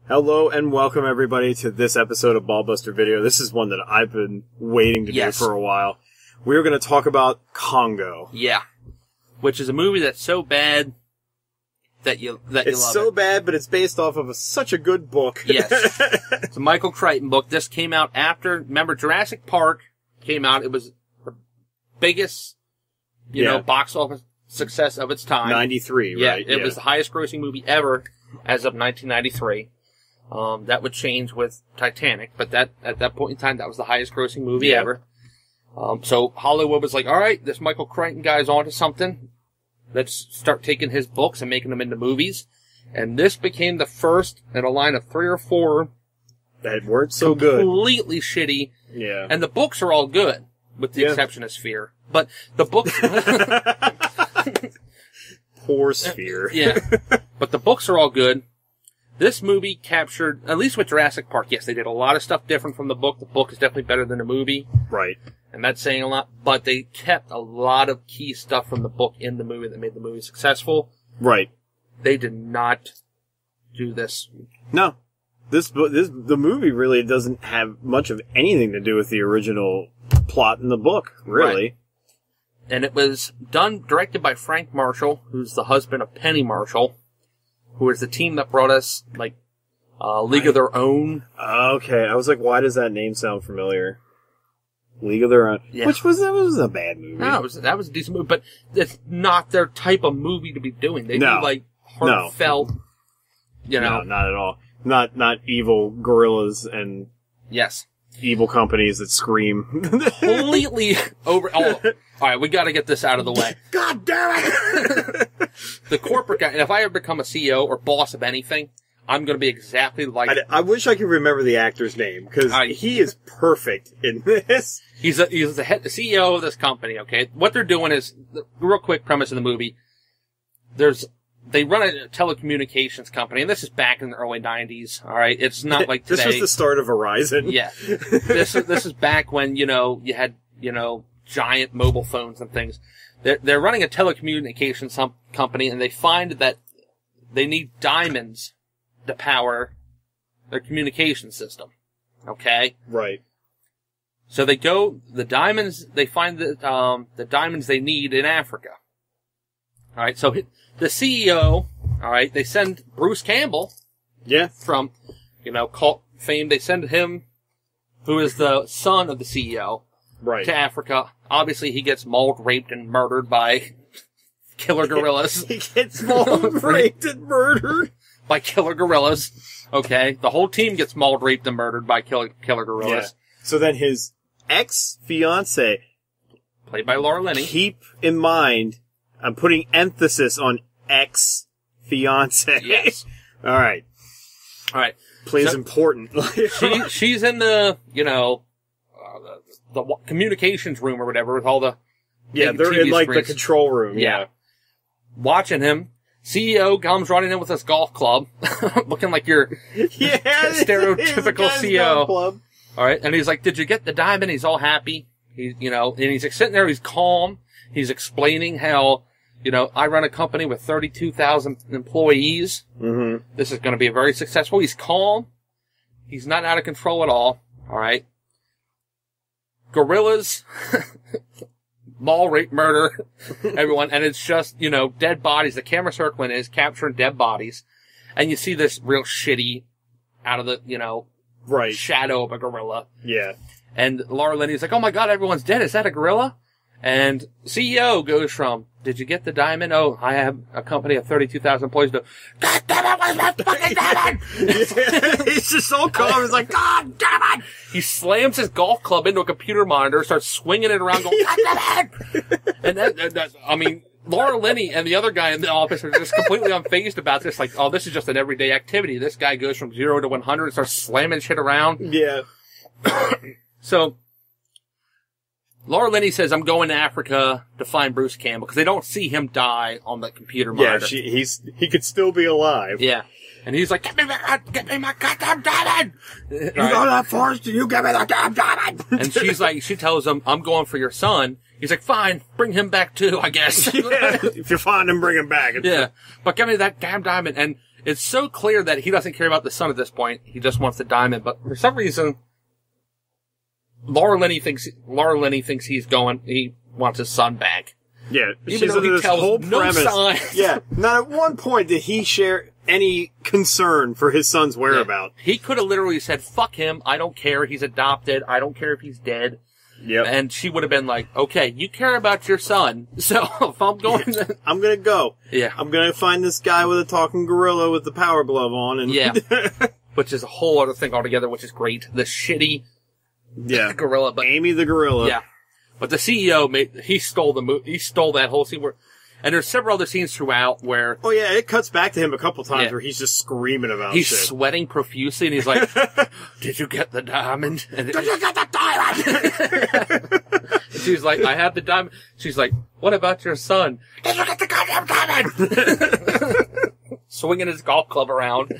Hello and welcome everybody to this episode of Ballbuster Video. This is one that I've been waiting to do for a while. We're going to talk about Congo. Yeah. Which is a movie that's so bad that you love it. It's so bad, but it's based off of such a good book. Yes. It's a Michael Crichton book. This came out after, remember Jurassic Park came out. It was the biggest, you know, box office success of its time. 93, right? It was the highest grossing movie ever as of 1993. That would change with Titanic, but at that point in time, that was the highest grossing movie ever. So Hollywood was like, all right, this Michael Crichton guy's onto something. Let's start taking his books and making them into movies. And this became the first in a line of 3 or 4 that weren't so good. Completely shitty. Yeah. And the books are all good, with the exception of Sphere. But the books... Poor Sphere. Yeah. But the books are all good. This movie captured, at least with Jurassic Park, yes, they did a lot of stuff different from the book. The book is definitely better than the movie. Right. And that's saying a lot. But they kept a lot of key stuff from the book in the movie that made the movie successful. Right. They did not do this. No. The movie really doesn't have much of anything to do with the original plot in the book, really. Right. And it was directed by Frank Marshall, who's the husband of Penny Marshall, who is the team that brought us, League of Their Own. Okay, I was like, why does that name sound familiar? League of Their Own. Yeah. That was a bad movie. No, that was a decent movie, but it's not their type of movie to be doing. They do, heartfelt, No, not at all. Not evil gorillas and... Yes. Evil companies that scream. Completely over... Oh, alright, we gotta get this out of the way. God damn it! The corporate guy, and if I ever become a CEO or boss of anything, I'm gonna be exactly like... I wish I could remember the actor's name, because he is perfect in this. He's the CEO of this company, okay? What they're doing is, the real quick premise of the movie, they run a telecommunications company, and this is back in the early 90s, alright? It's not like today. This was the start of Verizon. Yeah. This is back when, you had, giant mobile phones and things. They're running a telecommunications company, and they find that they need diamonds to power their communication system. Okay? Right. So they find the diamonds they need in Africa. Alright, so the CEO, alright, they send Bruce Campbell. Yeah. From, cult fame. They send him, who is the son of the CEO. Right. To Africa. Obviously, he gets mauled, raped, and murdered by killer gorillas. He gets mauled, raped, and murdered by killer gorillas. Okay, the whole team gets mauled, raped, and murdered by killer gorillas. Yeah. So then his ex-fiance, played by Laura Linney. Keep in mind, I'm putting emphasis on ex-fiance. Yes. All right. Plays important. She's in the the communications room or whatever with all the they're TV in screens. The control room. Yeah. Watching him. CEO comes running in with his golf club, looking like your stereotypical CEO. All right, and he's like, "Did you get the diamond?" He's all happy. And he's like sitting there. He's calm. He's explaining how, I run a company with 32,000 employees. Mm-hmm. This is going to be very successful. He's calm. He's not out of control at all. All right. Gorillas, maul, rape, murder, everyone, and it's just, dead bodies. The camera circling is capturing dead bodies, and you see this real shitty out of the, shadow of a gorilla. Yeah. And Laura Linney's like, oh my god, everyone's dead. Is that a gorilla? And CEO goes from, did you get the diamond? Oh, I have a company of 32,000 employees. To, God damn it, where's my fucking diamond? He's just so calm. He's like, God damn it! He slams his golf club into a computer monitor, starts swinging it around, going, God damn it! And Laura Linney and the other guy in the office are just completely unfazed about this. Like, oh, this is just an everyday activity. This guy goes from 0 to 100 and starts slamming shit around. Yeah. So, Laura Linney says, I'm going to Africa to find Bruce Campbell, because they don't see him die on the computer monitor. Yeah, he could still be alive. Yeah. And he's like, get me my goddamn diamond! You go to that forest and you give me that damn diamond! And she's like, she tells him, I'm going for your son. He's like, fine, bring him back too, I guess. Yeah, if you find him, bring him back. Yeah. But give me that damn diamond. And it's so clear that he doesn't care about the son at this point. He just wants the diamond. But for some reason, Laura Linney thinks he wants his son back. Yeah, even though he tells whole no signs. Yeah, not at one point did he share any concern for his son's whereabouts. Yeah. He could have literally said, "Fuck him. I don't care. He's adopted. I don't care if he's dead." Yep. And she would have been like, "Okay, you care about your son, so if I'm going, I'm gonna go. Yeah, I'm gonna find this guy with a talking gorilla with the power glove on." And yeah, which is a whole other thing altogether, which is great. The shitty gorilla, but Amy the gorilla. Yeah. But the CEO he stole that whole scene and there's several other scenes throughout where... Oh yeah, it cuts back to him a couple times where he's just screaming about he's shit. He's sweating profusely and he's like, "Did you get the diamond?" And Did you get the diamond? She's like, "I have the diamond." She's like, "What about your son?" "Did you get the goddamn diamond?" Swinging his golf club around.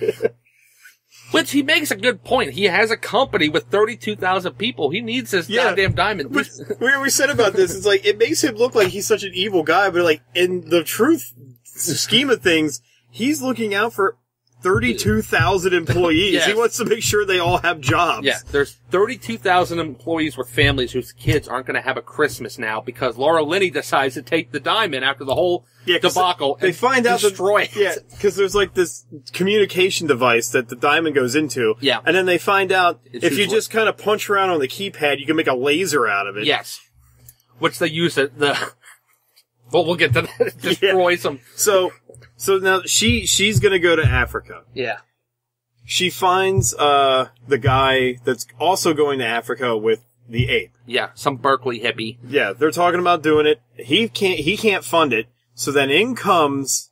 Which he makes a good point. He has a company with 32,000 people. He needs this goddamn diamond. We said about this. It's like, it makes him look like he's such an evil guy, but like, in the truth scheme of things, he's looking out for 32,000 employees. Yes. He wants to make sure they all have jobs. Yeah, there's 32,000 employees with families whose kids aren't going to have a Christmas now because Laura Linney decides to take the diamond after the whole debacle. They find out destroy it. Yeah, because there's like this communication device that the diamond goes into. Yeah. And then they find out if you just kind of punch around on the keypad, you can make a laser out of it. Yes. Which they use well, we'll get to that. Destroy some. So now she's gonna go to Africa. Yeah. She finds the guy that's also going to Africa with the ape. Yeah, some Berkeley hippie. Yeah, they're talking about doing it. He can't fund it. So then in comes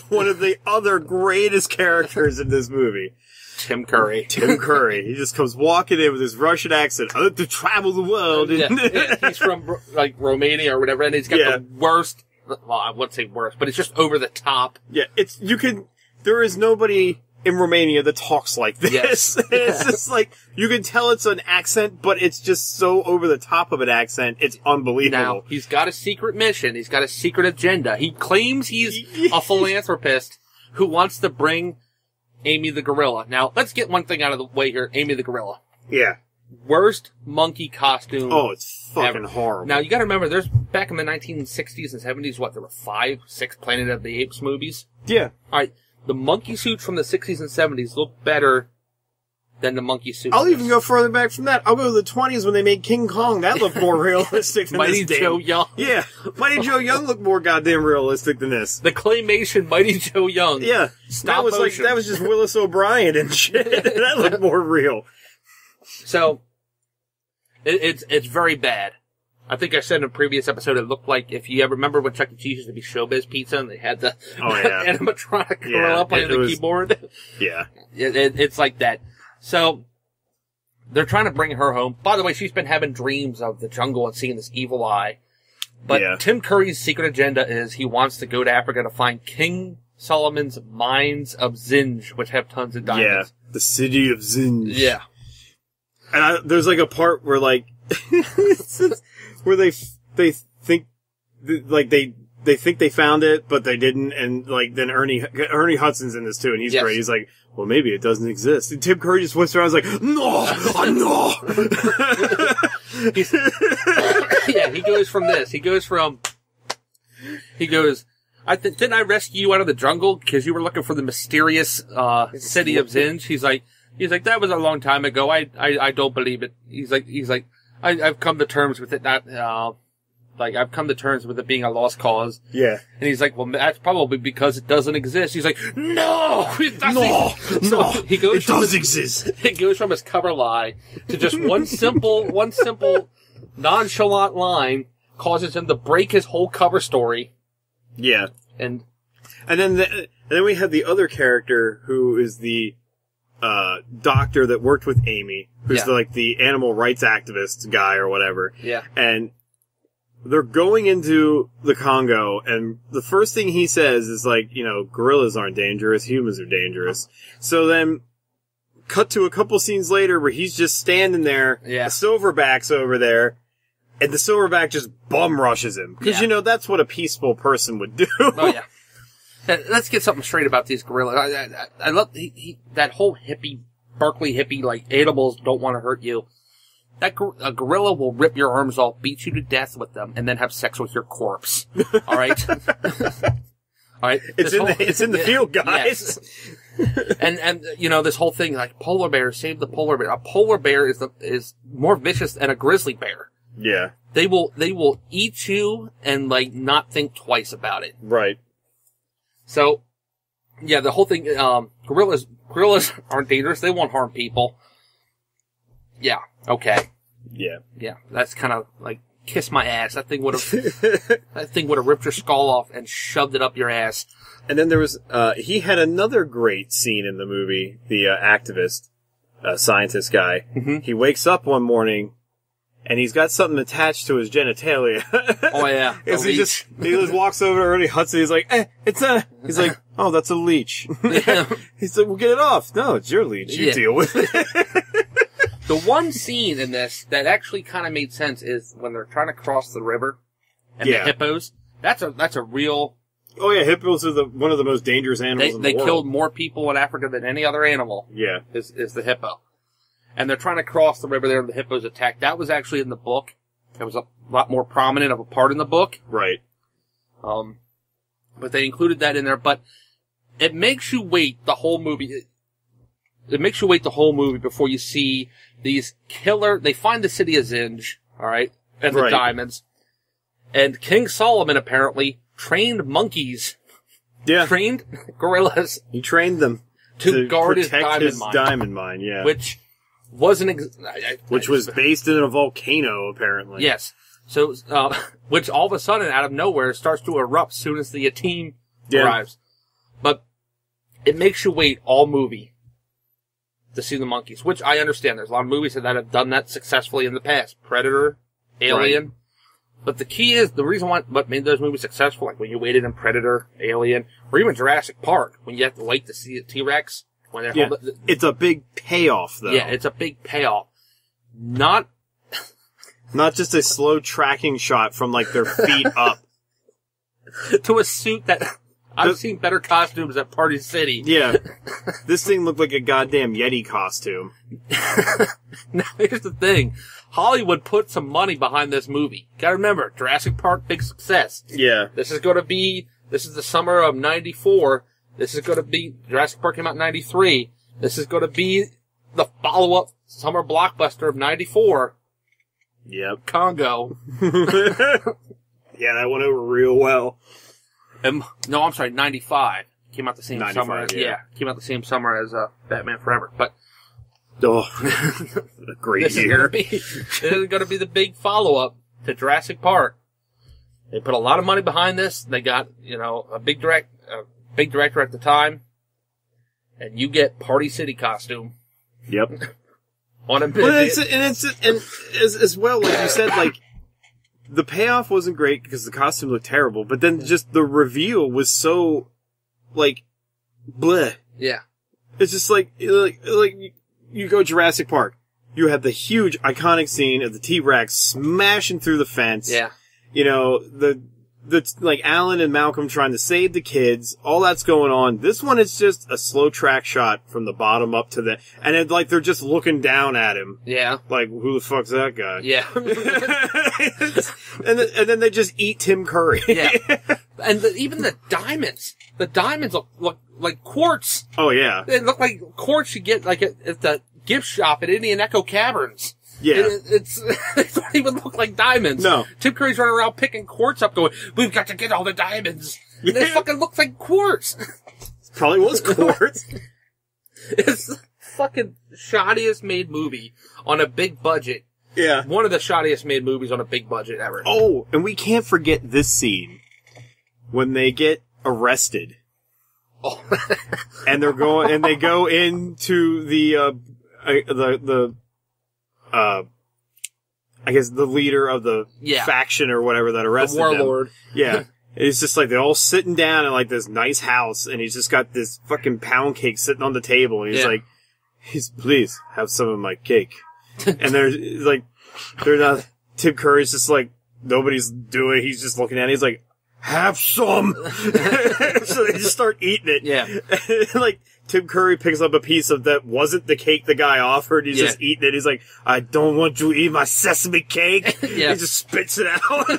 one of the other greatest characters in this movie. Tim Curry. Tim Curry. He just comes walking in with his Russian accent. I like to travel the world. Yeah. He's from, like, Romania or whatever, and he's got the worst, well, I wouldn't say worst, but it's just over the top. Yeah, there is nobody in Romania that talks like this. Yes. It's just like, you can tell it's an accent, but it's just so over the top of an accent, it's unbelievable. Now, he's got a secret mission. He's got a secret agenda. He claims he's a philanthropist who wants to bring Amy the gorilla. Now, let's get one thing out of the way here. Amy the gorilla. Yeah. Worst monkey costume. Oh, it's fucking horrible. Now, you gotta remember, there's, back in the 1960s and 70s, there were 5, 6 Planet of the Apes movies? Yeah. Alright, the monkey suits from the 60s and 70s look better than the monkey suit. I'll even go further back from that. I'll go to the 20s when they made King Kong. That looked more realistic than Mighty this. Joe Young. Yeah. Mighty Joe Young looked more goddamn realistic than this. The claymation Mighty Joe Young. Yeah. That was just Willis O'Brien and shit. That looked more real. So, it's very bad. I think I said in a previous episode, it looked like, if you ever remember when Chuck E. Cheese used to be Showbiz Pizza and they had the animatronic gorilla playing the keyboard. Yeah. It's like that. So, they're trying to bring her home. By the way, she's been having dreams of the jungle and seeing this evil eye. But Tim Curry's secret agenda is he wants to go to Africa to find King Solomon's mines of Zinj, which have tons of diamonds. Yeah, the city of Zinj. Yeah. And there's like a part where like, where they think, like they think they found it, but they didn't, and like then Ernie Hudson's in this too, and he's great. He's like, well, maybe it doesn't exist. And Tim Curry just whips around, like, no. Yeah, he goes from this. He goes, didn't I rescue you out of the jungle because you were looking for the mysterious city of Zinj? He's like, that was a long time ago. I don't believe it. He's like, I've come to terms with it I've come to terms with it being a lost cause. Yeah. And he's like, well, that's probably because it doesn't exist. He's like, no! It doesn't. No! It does exist. He goes from his cover lie to just one simple, nonchalant line causes him to break his whole cover story. Yeah. And then we have the other character who is the doctor that worked with Amy, who's the animal rights activist guy or whatever. Yeah. And they're going into the Congo, and the first thing he says is like, gorillas aren't dangerous, humans are dangerous. So then, cut to a couple scenes later where he's just standing there, yeah. Silverback's over there, And the silverback just bum rushes him. Because, you know, that's what a peaceful person would do. Oh, yeah. Let's get something straight about these gorillas. I love that whole hippie, Berkeley hippie, like, animals don't want to hurt you. A gorilla will rip your arms off, beat you to death with them, and then have sex with your corpse. All right? All right? It's in the field, guys. Yes. And, you know, this whole thing, like, polar bear, save the polar bear. A polar bear is more vicious than a grizzly bear. Yeah. They will eat you and, like, not think twice about it. Right. So, yeah, the whole thing, gorillas aren't dangerous. They won't harm people. Yeah. Okay. Yeah. Yeah. That's kind of like, kiss my ass. That thing would have ripped your skull off and shoved it up your ass. And then there was, he had another great scene in the movie, the, activist, scientist guy. Mm-hmm. He wakes up one morning, and he's got something attached to his genitalia. Oh, yeah. He just walks over to Ernie Hudson. He's like, he's like, oh, that's a leech. Yeah. He's like, well, get it off. No, it's your leech. You deal with it. The one scene in this that actually kind of made sense is when they're trying to cross the river and the hippos. That's a real. Oh yeah, hippos are one of the most dangerous animals in the world. They killed more people in Africa than any other animal. Yeah. Is the hippo. And they're trying to cross the river there and the hippos attack. That was actually in the book. It was a lot more prominent of a part in the book. Right. But they included that in there. But it makes you wait the whole movie. It makes you wait the whole movie before you see these they find the city of Zinj, alright? And the diamonds. And King Solomon apparently trained monkeys. Yeah. Trained gorillas. He trained them. To guard his diamond mine, yeah. Which wasn't which was based in a volcano, apparently. Yes. So, which all of a sudden, out of nowhere, starts to erupt as soon as the team arrives. But it makes you wait all movie to see the monkeys, which I understand. There's a lot of movies that have done that successfully in the past. Predator, Alien. Right. But the key is, the reason what made those movies successful, like when you waited in Predator, Alien, or even Jurassic Park, when you have to wait to see a T-Rex, when they're it's a big payoff, though. Yeah, it's a big payoff. Not just a slow tracking shot from, like, their feet up. To a suit that... I've seen better costumes at Party City. Yeah. This thing looked like a goddamn Yeti costume. Now, here's the thing. Hollywood put some money behind this movie. Gotta remember, Jurassic Park, big success. Yeah. This is the summer of 94. This is gonna be, Jurassic Park came out in 93. This is gonna be the follow-up summer blockbuster of 94. Yep. Congo. Yeah, that went over real well. No, I'm sorry, 95. Came out the same summer. Came out the same summer as Batman Forever. But a great year. This is going to be the big follow-up to Jurassic Park. They put a lot of money behind this. They got, a big director at the time, and you get Party City costume. Yep. On a bit. And as well, like you said, like, the payoff wasn't great because the costume looked terrible, but then just the reveal was so, like, bleh. Yeah. It's just like you go Jurassic Park. You have the huge iconic scene of the T-Rex smashing through the fence. Yeah. Like Alan and Malcolm trying to save the kids. All that's going on. This one is just a slow track shot from the bottom up to and they're just looking down at him. Yeah. Like, who the fuck's that guy? Yeah. and then they just eat Tim Curry. Yeah. And even the diamonds. The diamonds look like quartz. Oh yeah. They look like quartz you get like at the gift shop at Indian Echo Caverns. Yeah. They don't even look like diamonds. No. Tim Curry's running around picking quartz up going, we've got to get all the diamonds. Yeah. And they fucking look like quartz. Probably was quartz. It's the fucking shoddiest made movie on a big budget. Yeah. One of the shoddiest made movies on a big budget ever. Oh, and we can't forget this scene. When they get arrested. Oh. And they go into I guess the leader of the faction or whatever that arrested them. The warlord. Yeah. It's just like they're all sitting down in like this nice house and he's just got this fucking pound cake sitting on the table and he's like, please have some of my cake. And they're Tim Curry's just like, nobody's doing it. He's just looking at it. He's like, have some. So they just start eating it. Yeah. And, like, Tim Curry picks up a piece of that wasn't the cake the guy offered. He's just eating it. He's like, I don't want you to eat my sesame cake. Yeah. He just spits it out.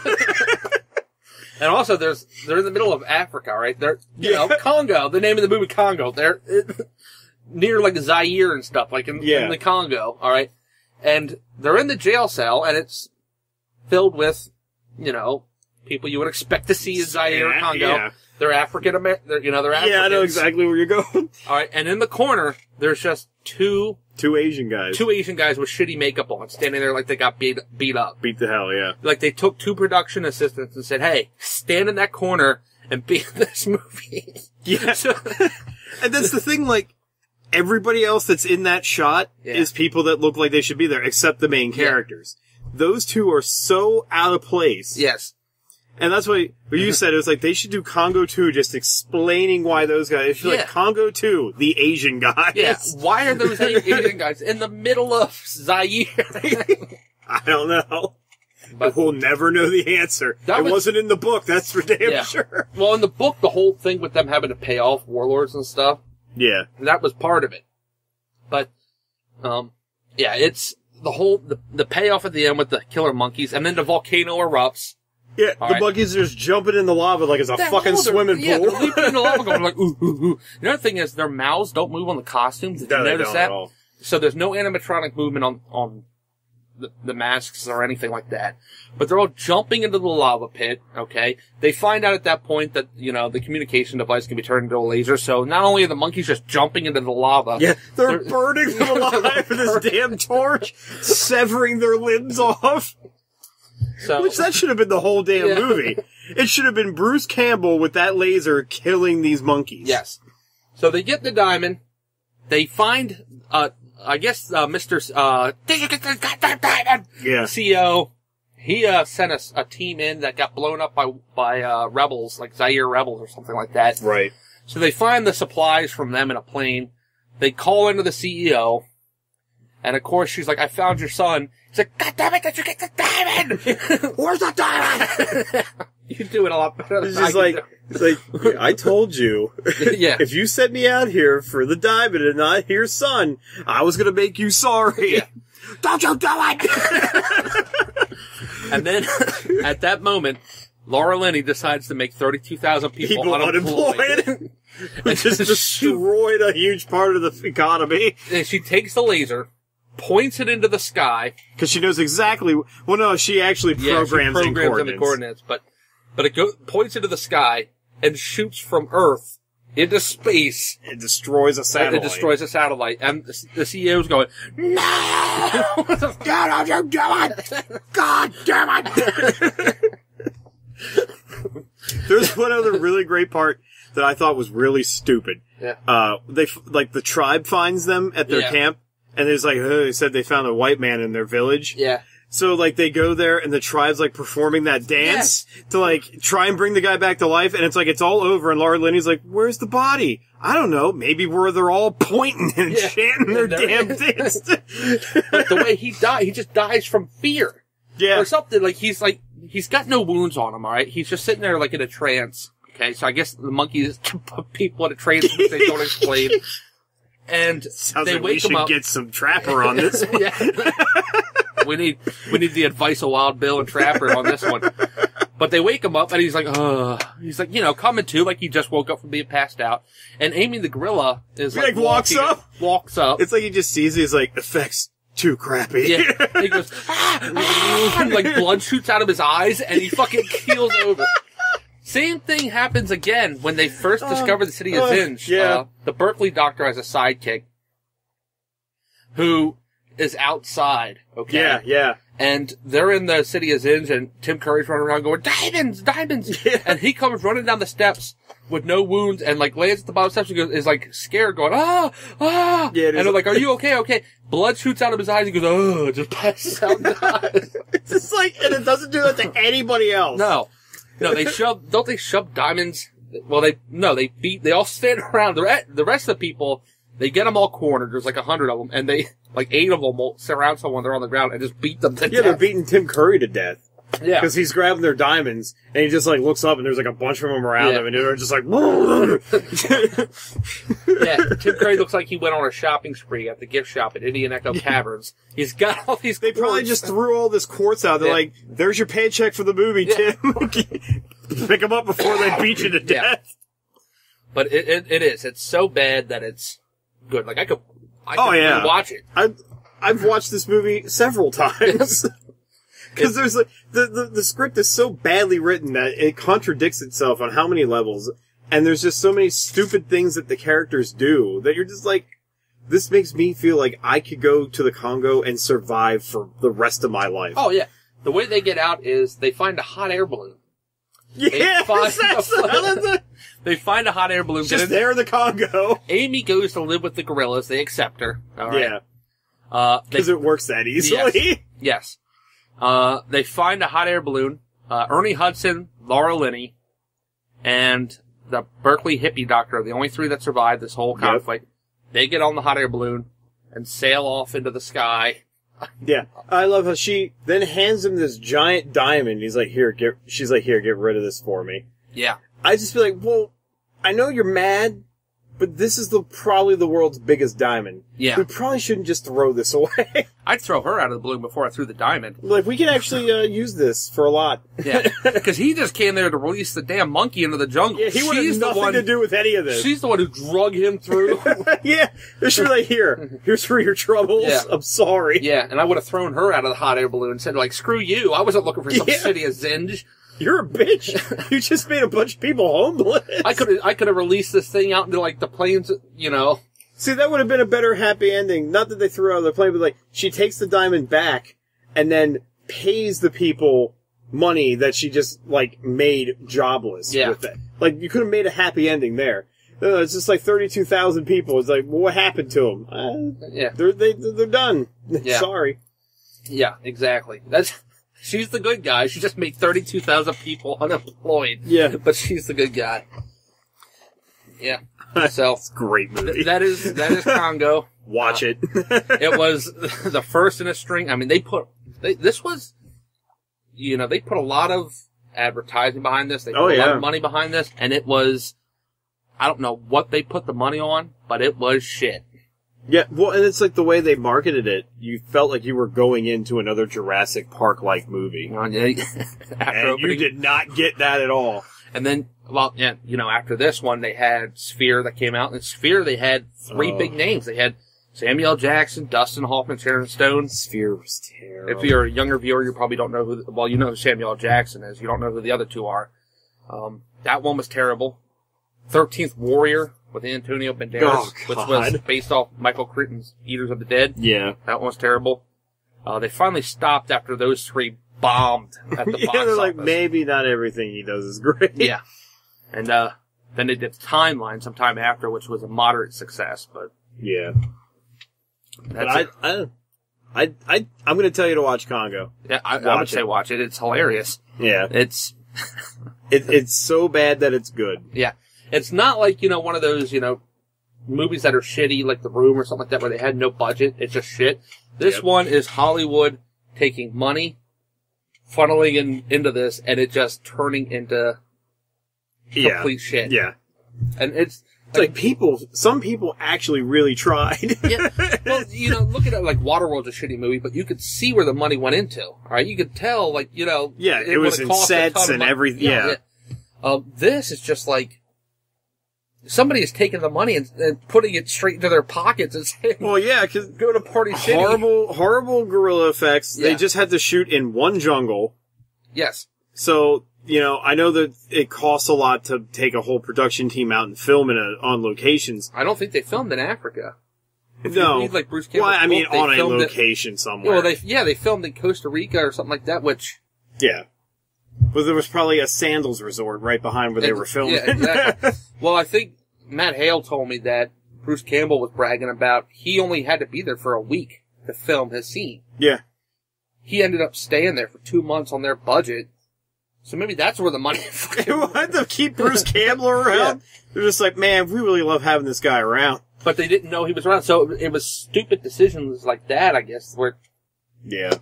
And also, they're in the middle of Africa, right? They're, you know, Congo. The name of the movie, Congo. They're near, like, Zaire and stuff, like in the Congo, all right? And they're in the jail cell, and it's filled with, you know, people you would expect to see in Zaire or Congo. Yeah. They're African American, they're Africans. Yeah, I know exactly where you're going. All right, and in the corner, there's just two Asian guys. Two Asian guys with shitty makeup on, standing there like they got beat up. Beat the hell, yeah. Like they took two production assistants and said, hey, stand in that corner and be in this movie. Yeah. And that's the thing, like, everybody else that's in that shot is people that look like they should be there, except the main characters. Those two are so out of place. Yes. And that's what you said. It was like, they should do Congo 2, just explaining why those guys. It's like Congo 2, the Asian guys. Yeah. Why are those Asian guys in the middle of Zaire? I don't know. But we'll never know the answer. It wasn't in the book, that's for damn sure. Well, in the book, the whole thing with them having to pay off warlords and stuff. Yeah. That was part of it. But, yeah, it's the whole, the payoff at the end with the killer monkeys, and then the volcano erupts. Yeah, the monkeys are just jumping in the lava like it's a fucking swimming pool. Yeah, they're leaping in the lava going like, ooh, ooh, ooh. The other thing is their mouths don't move on the costumes. Did you notice that? At all. So there's no animatronic movement on the masks or anything like that. But they're all jumping into the lava pit, okay? They find out at that point that, you know, the communication device can be turned into a laser, so not only are the monkeys just jumping into the lava. Yeah, they're burning them alive with this damn torch, severing their limbs off. So, which that should have been the whole damn movie. It should have been Bruce Campbell with that laser killing these monkeys. Yes. So they get the diamond. They find, I guess, Mr. Did you get the goddamn diamond? Yeah. CEO. He, sent us a team in that got blown up by rebels, like Zaire rebels or something like that. Right. So they find the supplies from them in a plane. They call into the CEO. And of course she's like, I found your son. He's like, God damn it, did you get the diamond? Where's the diamond? You do it a lot better than I can do. It's like, I told you. Yeah. If you sent me out here for the diamond and not your son, I was gonna make you sorry. Yeah. Don't you do it! And then, at that moment, Laura Linney decides to make 32,000 people unemployed. Which just destroyed a huge part of the economy. And she takes the laser, points it into the sky. Because she knows exactly. Well, no, she actually programs in the coordinates. But it points into the sky and shoots from Earth into space. It destroys a satellite. And the CEO's going, no! God, you do it! God damn it! There's one other really great part that I thought was really stupid. Yeah. The tribe finds them at their camp, and it's like, they said they found a white man in their village. Yeah. So, like, they go there, and the tribe's, like, performing that dance to, like, try and bring the guy back to life, and it's like, it's all over, and Laura Linney's like, where's the body? I don't know, maybe where they're all pointing and chanting their damn things. But the way he died, he just dies from fear. Yeah. Or something, like, he's got no wounds on him, alright? He's just sitting there, like, in a trance. Okay, so I guess the monkeys can put people in a trance which they don't explain. And sounds they like wake we should him up. Get some Trapper on this one. We need the advice of Wild Bill and Trapper on this one. But they wake him up and he's like, you know, coming to, like he just woke up from being passed out. And Amy the gorilla is like walks up. It's like he just sees it, he's like, effects too crappy. Yeah. He goes, and like blood shoots out of his eyes and he fucking keels over. Same thing happens again when they first discover the city of Zinj. Yeah. The Berkeley doctor has a sidekick who is outside, okay? Yeah, yeah. And they're in the city of Zinj, and Tim Curry's running around going, diamonds, diamonds! Yeah. And he comes running down the steps with no wounds, and like lands at the bottom steps and is like scared, going, ah! Yeah, and they're like, are you okay? Okay. Blood shoots out of his eyes, he goes, just passes out and dies. It's just like, and it doesn't do that to anybody else. No, don't they shove diamonds? Well, they all stand around. The rest of the people, They get them all cornered. There's like 100 of them, and they, like 8 of them will surround someone. They're on the ground and just beat them to death. Yeah, they're beating Tim Curry to death. Yeah. Because he's grabbing their diamonds, and he just, like, looks up, and there's, like, a bunch of them around him, and they're just like, yeah, Tim Curry looks like he went on a shopping spree at the gift shop at Indian Echo Caverns. He's got all these They probably just threw all this quartz out. They're like, there's your paycheck for the movie, Tim. Pick them up before they beat you to death. But it is. It's so bad that it's good. Like, I could watch it. I've watched this movie several times. Because there's like, the script is so badly written that it contradicts itself on how many levels, and there's just so many stupid things that the characters do that you're just like, this makes me feel like I could go to the Congo and survive for the rest of my life. Oh yeah. The way they get out is they find a hot air balloon. Yeah, they find a hot air balloon. Just there in the Congo. Amy goes to live with the gorillas. They accept her. All right. Yeah. Because it works that easily. Yes. They find a hot air balloon. Ernie Hudson, Laura Linney, and the Berkeley hippie doctor are the only 3 that survived this whole conflict. Yep. They get on the hot air balloon and sail off into the sky. Yeah. I love how she then hands him this giant diamond. She's like, here, get rid of this for me. Yeah. I just feel like, well, I know you're mad, but this is probably the world's biggest diamond. Yeah. We probably shouldn't just throw this away. I'd throw her out of the balloon before I threw the diamond. Like, we can actually use this for a lot. Yeah. Because he just came there to release the damn monkey into the jungle. Yeah, he wanted nothing to do with any of this. She's the one who drug him through. Yeah. She's like, here's for your troubles. Yeah. I'm sorry. Yeah, and I would have thrown her out of the hot air balloon and said, like, screw you. I wasn't looking for some city of Zinj. You're a bitch. You just made a bunch of people homeless. I could have released this thing out into, like, the plains, you know. See, that would have been a better happy ending. Not that they threw out of the plane, but, like, she takes the diamond back and then pays the people money that she just, like, made jobless with it. Like, you could have made a happy ending there. No, it's just like 32,000 people. It's like, well, what happened to them? They're done. Yeah. Sorry. Yeah, exactly. She's the good guy. She just made 32,000 people unemployed. Yeah. But she's the good guy. Yeah. So. It's a great movie. That is Congo. Watch it. It was the first in a string. I mean, they put a lot of advertising behind this. They put a lot of money behind this. And it was, I don't know what they put the money on, but it was shit. Yeah, well, and it's like the way they marketed it, you felt like you were going into another Jurassic Park-like movie. And you did not get that at all. And then, well, yeah, after this one, they had Sphere that came out. And Sphere, they had 3 big names. They had Samuel L. Jackson, Dustin Hoffman, Sharon Stone. Sphere was terrible. If you're a younger viewer, you probably don't know you know who Samuel L. Jackson is. You don't know who the other 2 are. That one was terrible. 13th Warrior with Antonio Banderas, which was based off Michael Crichton's Eaters of the Dead. Yeah. That one was terrible. They finally stopped after those 3 bombed at the box office. They're like, maybe not everything he does is great. Yeah. And then they did Timeline sometime after, which was a moderate success, but... Yeah. But I'm going to tell you to watch Congo. Yeah, I would say watch it. It's hilarious. Yeah. It's so bad that it's good. Yeah. It's not like, one of those, movies that are shitty, like The Room or something like that, where they had no budget. It's just shit. This one is Hollywood taking money, funneling into this, and it just turning into complete shit. Yeah. And it's like some people actually really tried. Yeah. Well, look at it like Waterworld's a shitty movie, but you could see where the money went into. All right. You could tell, like, Yeah, it was in sets and everything. Yeah. This is just like, somebody is taking the money and putting it straight into their pockets and saying, well, yeah, because go to Party City. Horrible guerrilla effects. Yeah. They just had to shoot in one jungle. Yes. So, I know that it costs a lot to take a whole production team out and film on locations. I don't think they filmed in Africa. No. Like Bruce Campbell, well, I mean, on a location somewhere. Well, they filmed in Costa Rica or something like that, which... Yeah. But there was probably a sandals resort right behind where they were filming. Yeah, exactly. Well, I think Matt Hale told me that Bruce Campbell was bragging about he only had to be there for a week to film his scene. Yeah. He ended up staying there for 2 months on their budget. So maybe that's where the money... They wanted to keep Bruce Campbell around. Yeah. They're just like, man, we really love having this guy around. But they didn't know he was around, so it was stupid decisions like that, I guess, where... Yeah.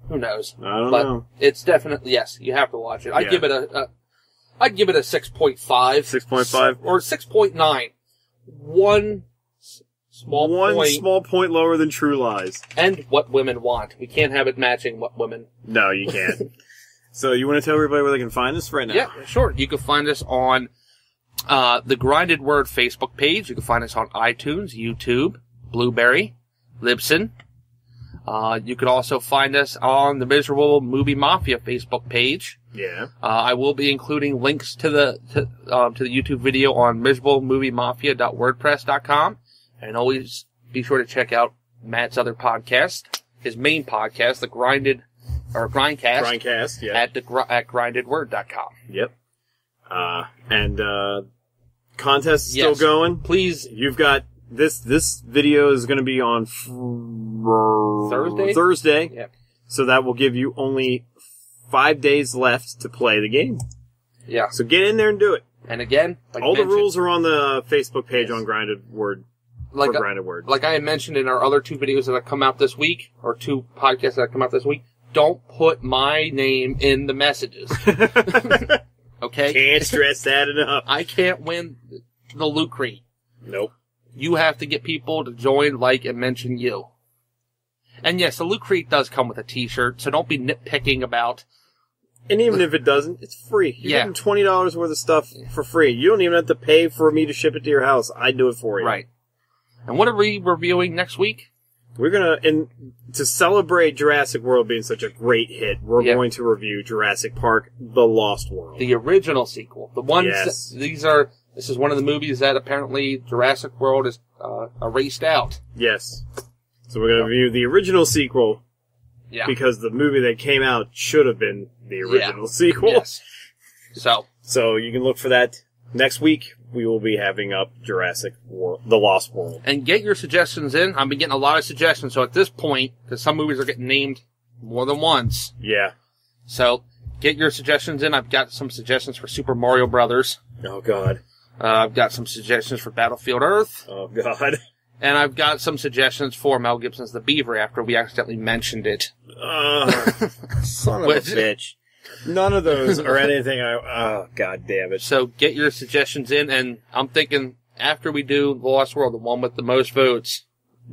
Who knows? I don't know. It's definitely, yes, you have to watch it. I'd give it a 6.5. 6.5? Or 6.9. One small point lower than True Lies. And What Women Want. We can't have it matching What Women... No, you can't. So you want to tell everybody where they can find us right now? Yeah, sure. You can find us on the Grinded Word Facebook page. You can find us on iTunes, YouTube, Blueberry, Libsyn. You can also find us on the Miserable Movie Mafia Facebook page. Yeah. I will be including links to the YouTube video on miserablemoviemafia.wordpress.com. And always be sure to check out Matt's other podcast, his main podcast, the Grindcast. Grindcast, yeah. At grindedword.com. Yep. Contest is still going. Please. You've got this video is going to be on Thursday. Yep. So that will give you only 5 days left to play the game. Yeah. So get in there and do it. And again, all the rules are on the Facebook page on Grinded Word. Grinded Word. Like I mentioned in our other 2 videos that have come out this week, or 2 podcasts that have come out this week, don't put my name in the messages. Okay? Can't stress that enough. I can't win the Loot Crate. Nope. You have to get people to join, like, and mention you. And yes, the Loot Crate does come with a t-shirt, so don't be nitpicking about... And even if it doesn't, it's free. You're getting $20 worth of stuff for free. You don't even have to pay for me to ship it to your house. I do it for you. Right. And what are we reviewing next week? We're to celebrate Jurassic World being such a great hit, we're going to review Jurassic Park: The Lost World. The original sequel. The ones this is one of the movies that apparently Jurassic World is erased out. Yes. So we're going to review the original sequel. Yeah. Because the movie that came out should have been the original sequel. Yes. So you can look for that next week. We will be having up Jurassic World, The Lost World. And get your suggestions in. I've been getting a lot of suggestions. So at this point, because some movies are getting named more than once. Yeah. So get your suggestions in. I've got some suggestions for Super Mario Brothers. Oh, God. I've got some suggestions for Battlefield Earth. Oh, God. And I've got some suggestions for Mel Gibson's The Beaver after we accidentally mentioned it. Son of a bitch. None of those are anything oh, God damn it. So get your suggestions in, and I'm thinking after we do The Lost World, the one with the most votes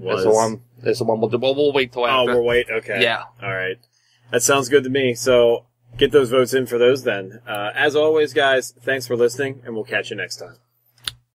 is the one we'll do. Well, we'll wait till after. Oh, we'll wait? Okay. Yeah. All right. That sounds good to me. So get those votes in for those then. As always, guys, thanks for listening, and we'll catch you next time.